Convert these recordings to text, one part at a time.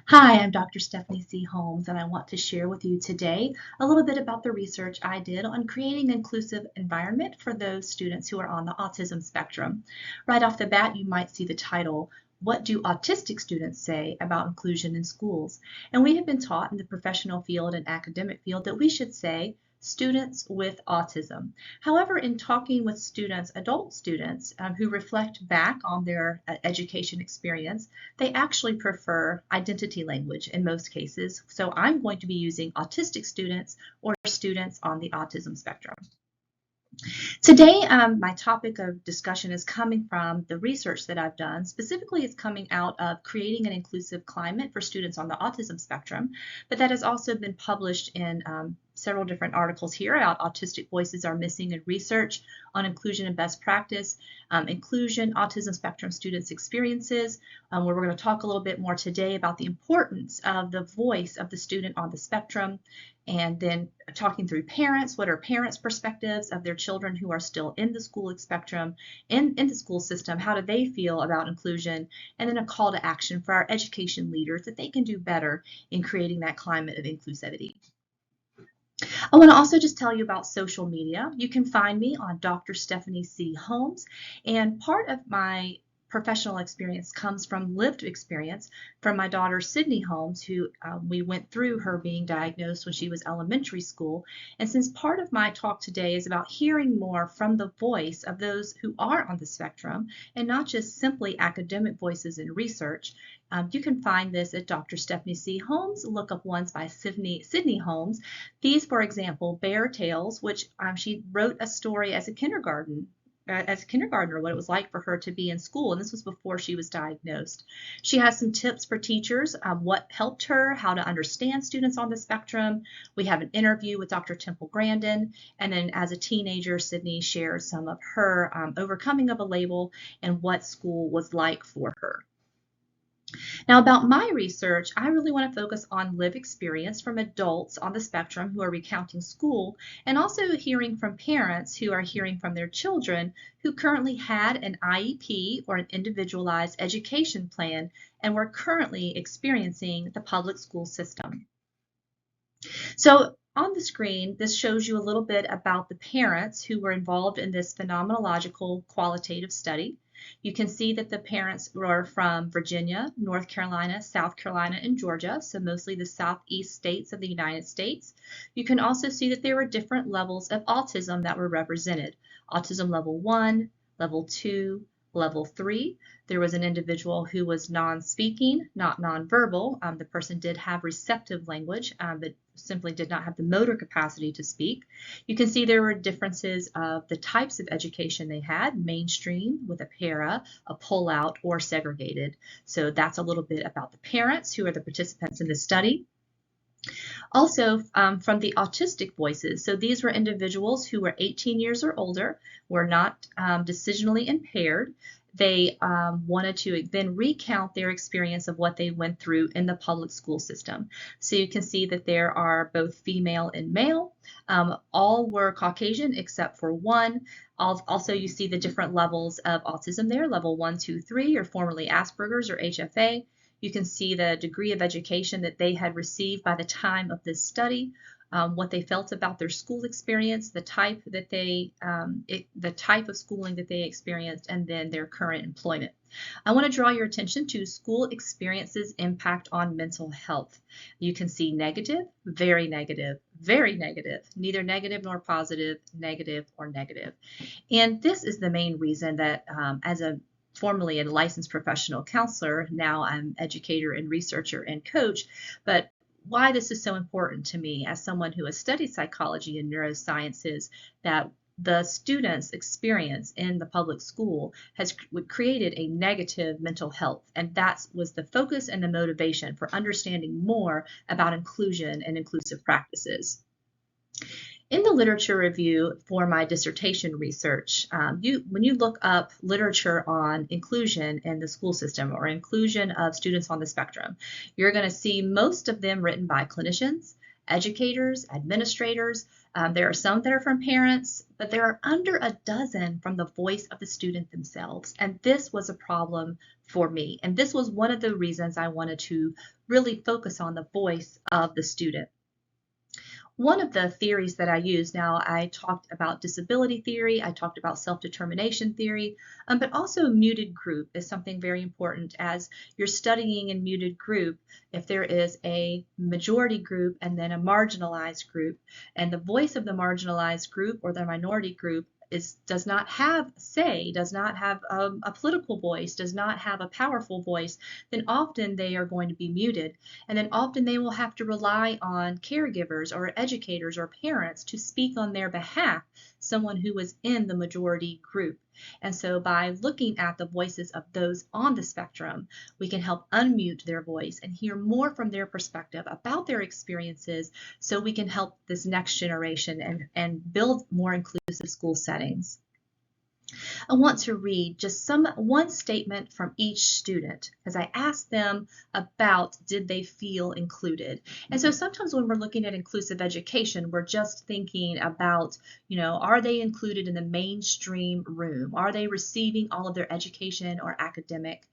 Hi, I'm Dr. Stephanie C. Holmes, and I want to share with you today a little bit about the research I did on creating an inclusive environment for those students who are on the autism spectrum. Right off the bat, you might see the title, What Do Autistic Students Say About Inclusion in Schools? And we have been taught in the professional field and academic field that we should say, students with autism. However, in talking with students, adult students who reflect back on their education experience, they actually prefer identity language in most cases. So I'm going to be using autistic students or students on the autism spectrum. Today, my topic of discussion is coming from the research that I've done. Specifically, it's coming out of creating an inclusive climate for students on the autism spectrum, but that has also been published in several different articles here about autistic voices are missing in research on inclusion and best practice, inclusion, autism spectrum students' experiences, where we're going to talk a little bit more today about the importance of the voice of the student on the spectrum, and then talking through parents, what are parents' perspectives of their children who are still in the school spectrum, in the school system, how do they feel about inclusion, and then a call to action for our education leaders that they can do better in creating that climate of inclusivity. I want to also just tell you about social media. You can find me on Dr. Stephanie C. Holmes, and part of my professional experience comes from lived experience from my daughter Sydney Holmes, who we went through her being diagnosed when she was elementary school. And since part of my talk today is about hearing more from the voice of those who are on the spectrum and not just simply academic voices in research, you can find this at Dr. Stephanie C. Holmes. Look up ones by Sydney Holmes. These, for example, Bear Tales, which she wrote a story as a kindergartner, what it was like for her to be in school, and this was before she was diagnosed. She has some tips for teachers, what helped her, how to understand students on the spectrum. We have an interview with Dr. Temple Grandin, and then as a teenager, Sydney shares some of her overcoming of a label and what school was like for her. Now, about my research, I really want to focus on lived experience from adults on the spectrum who are recounting school, and also hearing from parents who are hearing from their children who currently had an IEP or an individualized education plan and were currently experiencing the public school system. So on the screen, this shows you a little bit about the parents who were involved in this phenomenological qualitative study. You can see that the parents were from Virginia, North Carolina, South Carolina, and Georgia, so mostly the southeast states of the United States. You can also see that there were different levels of autism that were represented. Autism level 1, level 2, level 3. There was an individual who was non-speaking, not non-verbal. The person did have receptive language, but simply did not have the motor capacity to speak. You can see there were differences of the types of education they had, mainstream with a para, a pull-out, or segregated. So that's a little bit about the parents who are the participants in the study. Also, from the autistic voices, so these were individuals who were 18 years or older, were not decisionally impaired. They wanted to then recount their experience of what they went through in the public school system. So you can see that there are both female and male. All were Caucasian except for one. Also, you see the different levels of autism there, level 1, 2, 3, or formerly Asperger's or HFA. You can see the degree of education that they had received by the time of this study, what they felt about their school experience, the type of schooling that they experienced, and then their current employment. I want to draw your attention to school experiences impact on mental health. You can see negative, very negative, very negative, neither negative nor positive, negative or negative. And this is the main reason that as a formerly a licensed professional counselor, now I'm educator and researcher and coach, but why this is so important to me as someone who has studied psychology and neurosciences, that the students' experience in the public school has created a negative mental health, and that was the focus and the motivation for understanding more about inclusion and inclusive practices. In the literature review for my dissertation research, when you look up literature on inclusion in the school system or inclusion of students on the spectrum, you're going to see most of them written by clinicians educators, administrators. There are some that are from parents, but there are under a dozen from the voice of the student themselves. And this was a problem for me. And this was one of the reasons I wanted to really focus on the voice of the student. One of the theories that I use now, I talked about disability theory, I talked about self-determination theory, but also muted group is something very important as you're studying in muted group. If there is a majority group and then a marginalized group, and the voice of the marginalized group or the minority group does not have say, does not have a political voice, does not have a powerful voice, then often they are going to be muted. And then often they will have to rely on caregivers or educators or parents to speak on their behalf, someone who is in the majority group. And so by looking at the voices of those on the spectrum, we can help unmute their voice and hear more from their perspective about their experiences so we can help this next generation and build more inclusive school settings. I want to read just one statement from each student as I asked them about did they feel included. And so sometimes when we're looking at inclusive education, we're just thinking about, are they included in the mainstream room? Are they receiving all of their education or academic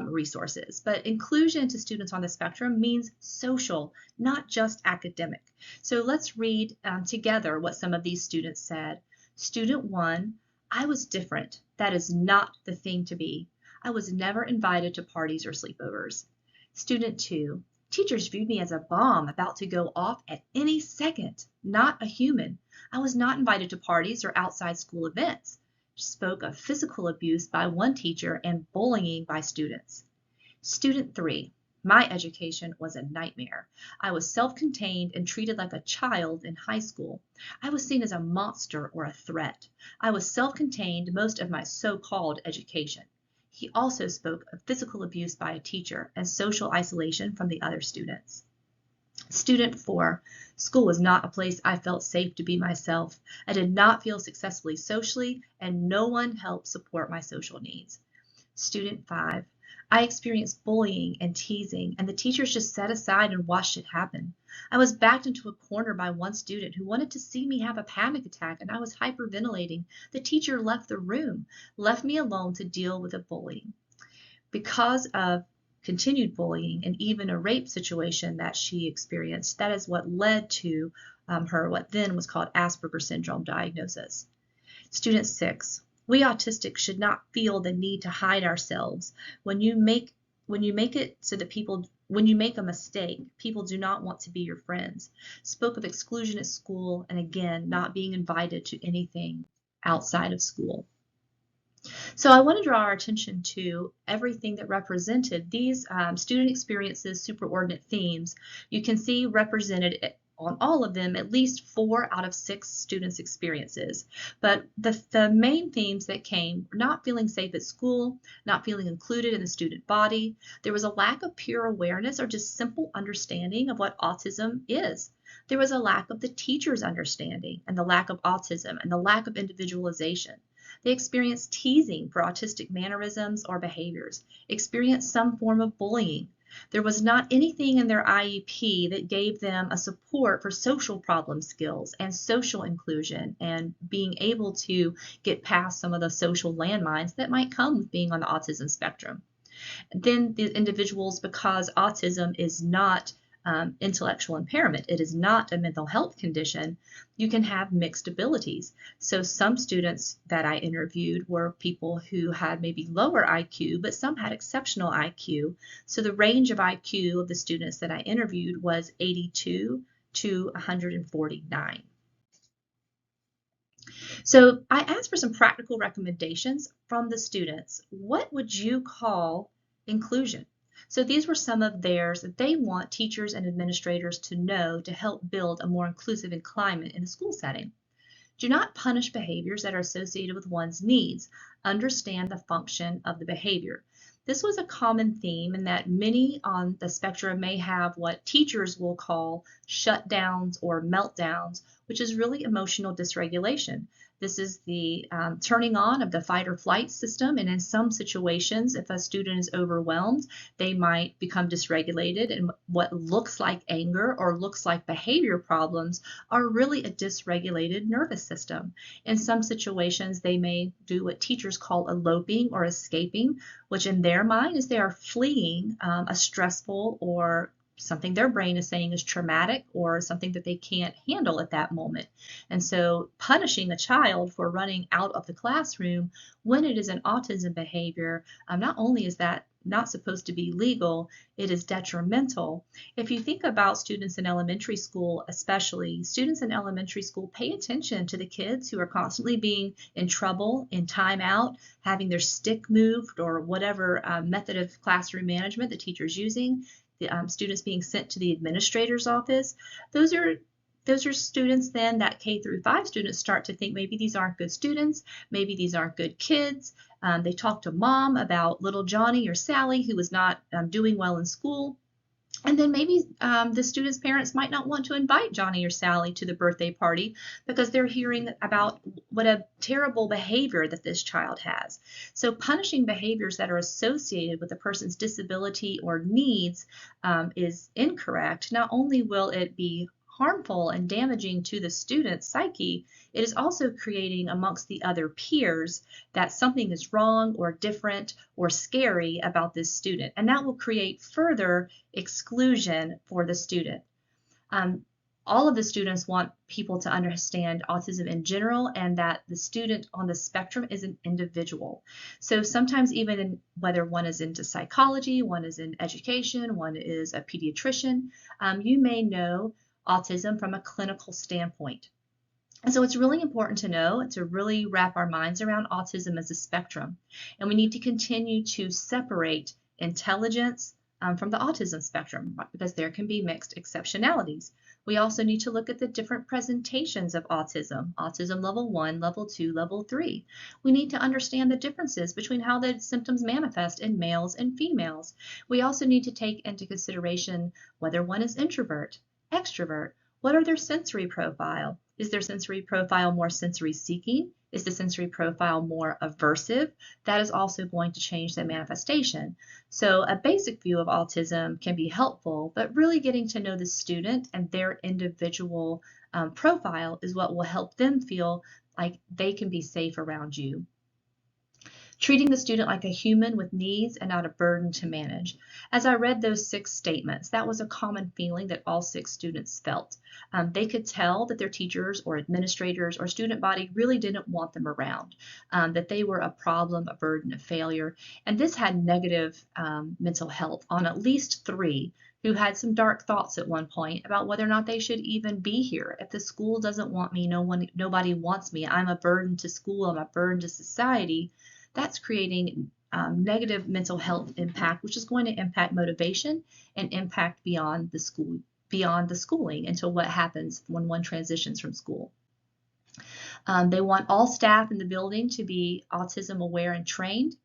resources? But inclusion to students on the spectrum means social, not just academic. So let's read together what some of these students said. Student 1, I was different. That is not the thing to be. I was never invited to parties or sleepovers. Student 2, teachers viewed me as a bomb about to go off at any second, not a human. I was not invited to parties or outside school events. Spoke of physical abuse by one teacher and bullying by students. Student 3, my education was a nightmare. I was self-contained and treated like a child in high school. I was seen as a monster or a threat. I was self-contained most of my so-called education. He also spoke of physical abuse by a teacher and social isolation from the other students. Student 4, school was not a place I felt safe to be myself. I did not feel successfully socially, and no one helped support my social needs. Student 5, I experienced bullying and teasing, and the teachers just sat aside and watched it happen. I was backed into a corner by one student who wanted to see me have a panic attack, and I was hyperventilating. The teacher left the room, left me alone to deal with the bullying. Because of continued bullying and even a rape situation that she experienced, that is what led to her what then was called Asperger's syndrome diagnosis. Student 6, we autistics should not feel the need to hide ourselves. When you make it so that when you make a mistake, people do not want to be your friends. Spoke of exclusion at school and again, not being invited to anything outside of school. So I want to draw our attention to everything that represented these student experiences, superordinate themes. You can see represented on all of them at least 4 out of 6 students' experiences. But the main themes that came were not feeling safe at school, not feeling included in the student body. There was a lack of peer awareness or just simple understanding of what autism is. There was a lack of the teacher's understanding and the lack of autism and the lack of individualization. They experienced teasing for autistic mannerisms or behaviors, experienced some form of bullying. There was not anything in their IEP that gave them a support for social problem skills and social inclusion and being able to get past some of the social landmines that might come with being on the autism spectrum. Then the individuals, because autism is not intellectual impairment, it is not a mental health condition, you can have mixed abilities. So some students that I interviewed were people who had maybe lower IQ, but some had exceptional IQ. So the range of IQ of the students that I interviewed was 82 to 149. So I asked for some practical recommendations from the students. What would you call inclusion? So these were some of theirs that they want teachers and administrators to know to help build a more inclusive climate in a school setting. Do not punish behaviors that are associated with one's needs. Understand the function of the behavior. This was a common theme in that many on the spectrum may have what teachers will call shutdowns or meltdowns, which is really emotional dysregulation. This is the turning on of the fight or flight system. And in some situations, if a student is overwhelmed, they might become dysregulated. And what looks like anger or looks like behavior problems are really a dysregulated nervous system. In some situations, they may do what teachers call eloping or escaping, which in their mind is they are fleeing a stressful or something their brain is saying is traumatic or something that they can't handle at that moment. And so punishing a child for running out of the classroom when it is an autism behavior, not only is that not supposed to be legal, it is detrimental. If you think about students in elementary school, especially, students in elementary school pay attention to the kids who are constantly being in trouble, in timeout, having their stick moved, or whatever method of classroom management the teacher's using, the students being sent to the administrator's office. Those are students then that K through 5 students start to think maybe these aren't good students, maybe these aren't good kids. They talk to mom about little Johnny or Sally who was not doing well in school. And then maybe the student's parents might not want to invite Johnny or Sally to the birthday party because they're hearing about what a terrible behavior that this child has. So punishing behaviors that are associated with a person's disability or needs is incorrect. Not only will it be harmful and damaging to the student's psyche, it is also creating amongst the other peers that something is wrong or different or scary about this student. And that will create further exclusion for the student. All of the students want people to understand autism in general and that the student on the spectrum is an individual. So sometimes even whether one is into psychology, one is in education, one is a pediatrician, you may know autism from a clinical standpoint. And so it's really important to know, to really wrap our minds around autism as a spectrum. And we need to continue to separate intelligence from the autism spectrum because there can be mixed exceptionalities. We also need to look at the different presentations of autism, autism level 1, level 2, level 3. We need to understand the differences between how the symptoms manifest in males and females. We also need to take into consideration whether one is introvert, extrovert. What are their sensory profile? Is their sensory profile more sensory seeking? Is the sensory profile more aversive? That is also going to change the manifestation. So a basic view of autism can be helpful, but really getting to know the student and their individual profile is what will help them feel like they can be safe around you. Treating the student like a human with needs and not a burden to manage. As I read those 6 statements, that was a common feeling that all 6 students felt. They could tell that their teachers or administrators or student body really didn't want them around, that they were a problem, a burden, a failure. And this had negative mental health on at least 3 who had some dark thoughts at one point about whether or not they should even be here. If the school doesn't want me, nobody wants me, I'm a burden to school, I'm a burden to society. That's creating negative mental health impact, which is going to impact motivation and impact beyond the schooling until what happens when one transitions from school. They want all staff in the building to be autism aware and trained.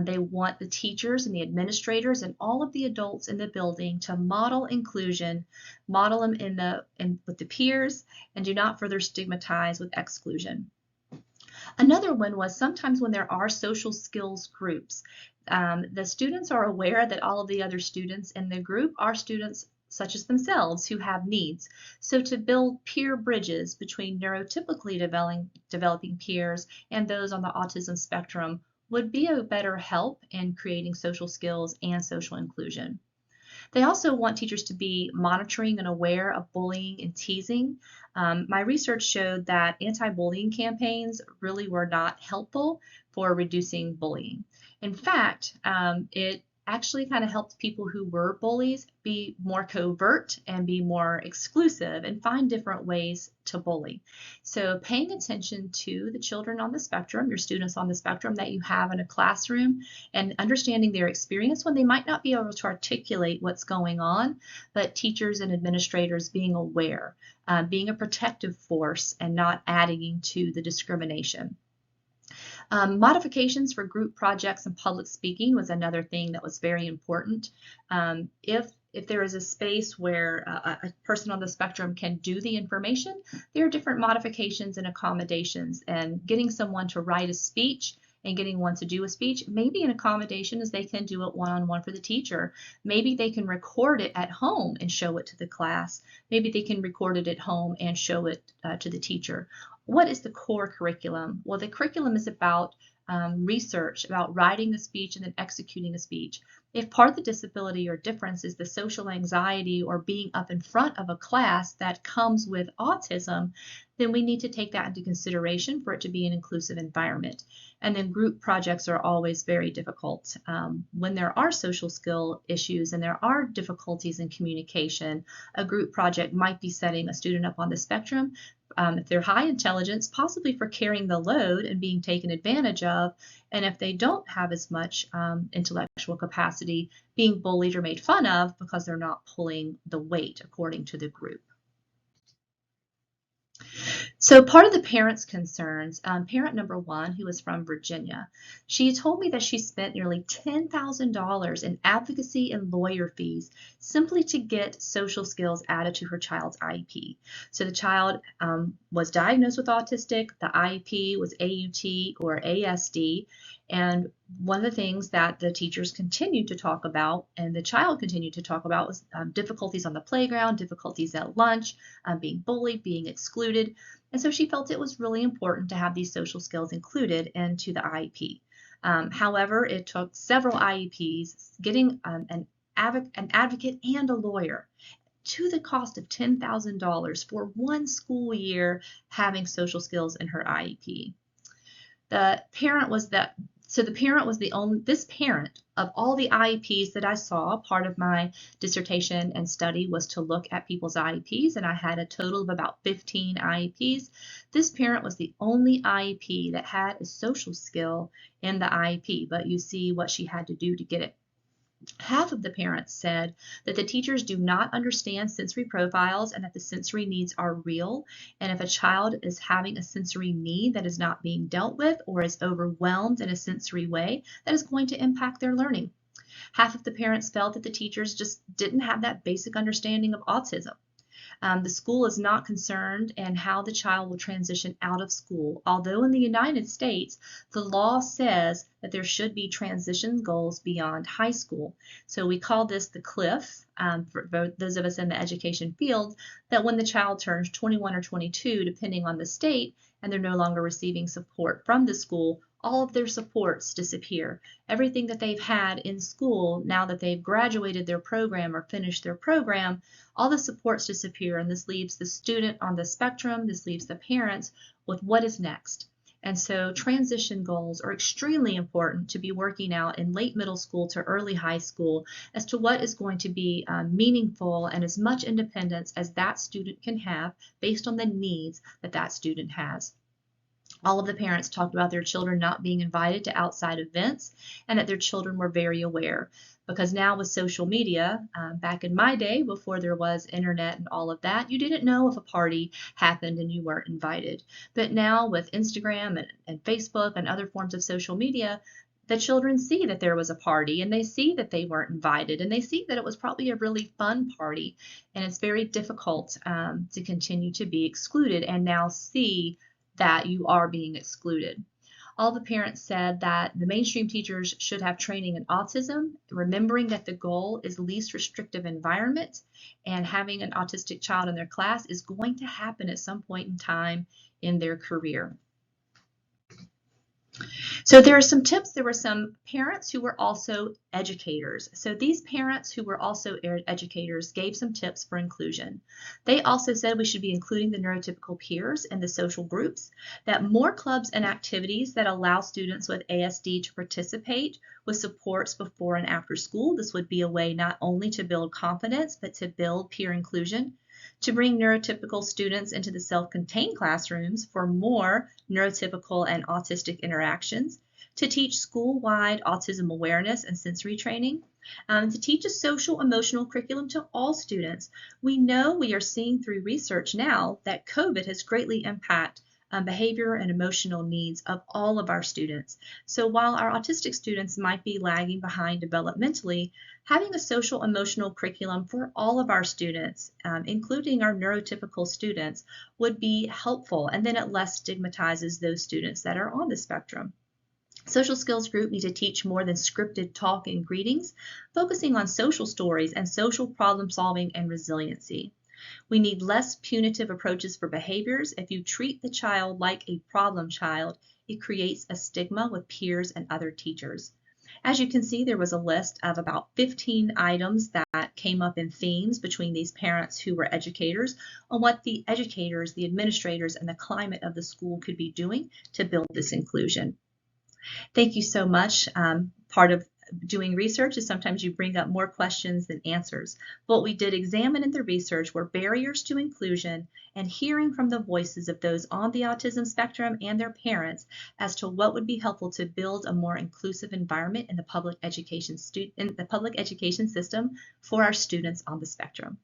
They want the teachers and the administrators and all of the adults in the building to model inclusion, model them with the peers, and do not further stigmatize with exclusion. Another one was sometimes when there are social skills groups, the students are aware that all of the other students in the group are students such as themselves who have needs. So to build peer bridges between neurotypically developing peers and those on the autism spectrum would be a better help in creating social skills and social inclusion. They also want teachers to be monitoring and aware of bullying and teasing. My research showed that anti-bullying campaigns really were not helpful for reducing bullying. In fact, it actually kind of helped people who were bullies be more covert and be more exclusive and find different ways to bully. So paying attention to the children on the spectrum, your students on the spectrum that you have in a classroom, and understanding their experience when they might not be able to articulate what's going on, but teachers and administrators being aware, being a protective force and not adding to the discrimination. Modifications for group projects and public speaking was another thing that was very important. If If there is a space where a person on the spectrum can do the information, there are different modifications and accommodations. And getting someone to write a speech and getting one to do a speech, maybe an accommodation is they can do it one-on-one for the teacher. Maybe they can record it at home and show it to the class. Maybe they can record it at home and show it to the teacher. What is the core curriculum? Well, the curriculum is about research, about writing a speech and then executing a speech. If part of the disability or difference is the social anxiety or being up in front of a class that comes with autism, then we need to take that into consideration for it to be an inclusive environment. And then group projects are always very difficult. When there are social skill issues and there are difficulties in communication, a group project might be setting a student up on the spectrum, if they're high intelligence, possibly for carrying the load and being taken advantage of, and if they don't have as much intellectual capacity, being bullied or made fun of because they're not pulling the weight according to the group. So part of the parents' concerns, parent number one, who was from Virginia, she told me that she spent nearly $10,000 in advocacy and lawyer fees simply to get social skills added to her child's IEP. So the child was diagnosed with autistic, the IEP was AUT or ASD, and one of the things that the teachers continued to talk about and the child continued to talk about was difficulties on the playground, difficulties at lunch, being bullied, being excluded. And so she felt it was really important to have these social skills included into the IEP. However, it took several IEPs getting an advocate and a lawyer to the cost of $10,000 for one school year having social skills in her IEP. The parent was this parent of all the IEPs that I saw. Part of my dissertation and study was to look at people's IEPs, and I had a total of about 15 IEPs. This parent was the only IEP that had a social skill in the IEP, but you see what she had to do to get it. Half of the parents said that the teachers do not understand sensory profiles and that the sensory needs are real. And if a child is having a sensory need that is not being dealt with or is overwhelmed in a sensory way, that is going to impact their learning. Half of the parents felt that the teachers just didn't have that basic understanding of autism. The school is not concerned in how the child will transition out of school, although in the United States, the law says that there should be transition goals beyond high school. So we call this the cliff, for those of us in the education field, that when the child turns 21 or 22, depending on the state, and they're no longer receiving support from the school, all of their supports disappear. Everything that they've had in school, now that they've graduated their program or finished their program, all the supports disappear, and this leaves the student on the spectrum, this leaves the parents with what is next. And so transition goals are extremely important to be working out in late middle school to early high school as to what is going to be meaningful and as much independence as that student can have based on the needs that that student has. All of the parents talked about their children not being invited to outside events and that their children were very aware. Because now with social media, back in my day, before there was internet and all of that, you didn't know if a party happened and you weren't invited. But now with Instagram and Facebook and other forms of social media, the children see that there was a party and they see that they weren't invited and they see that it was probably a really fun party. And it's very difficult to continue to be excluded and now see that you are being excluded. All the parents said that the mainstream teachers should have training in autism, remembering that the goal is least restrictive environment, and having an autistic child in their class is going to happen at some point in time in their career. So there are some tips. There were some parents who were also educators. So these parents who were also educators gave some tips for inclusion. They also said we should be including the neurotypical peers in the social groups, that more clubs and activities that allow students with ASD to participate with supports before and after school. This would be a way not only to build confidence, but to build peer inclusion. To bring neurotypical students into the self-contained classrooms for more neurotypical and autistic interactions, to teach school-wide autism awareness and sensory training, to teach a social emotional curriculum to all students. We know we are seeing through research now that COVID has greatly impacted behavior and emotional needs of all of our students. So while our autistic students might be lagging behind developmentally, having a social emotional curriculum for all of our students, including our neurotypical students, would be helpful, and then it less stigmatizes those students that are on the spectrum. Social skills group need to teach more than scripted talk and greetings, focusing on social stories and social problem solving and resiliency. We need less punitive approaches for behaviors. If you treat the child like a problem child, it creates a stigma with peers and other teachers. As you can see, there was a list of about 15 items that came up in themes between these parents who were educators on what the educators, the administrators, and the climate of the school could be doing to build this inclusion. Thank you so much. Part of doing research is sometimes you bring up more questions than answers. What we did examine in the research were barriers to inclusion and hearing from the voices of those on the autism spectrum and their parents as to what would be helpful to build a more inclusive environment in the public education system for our students on the spectrum.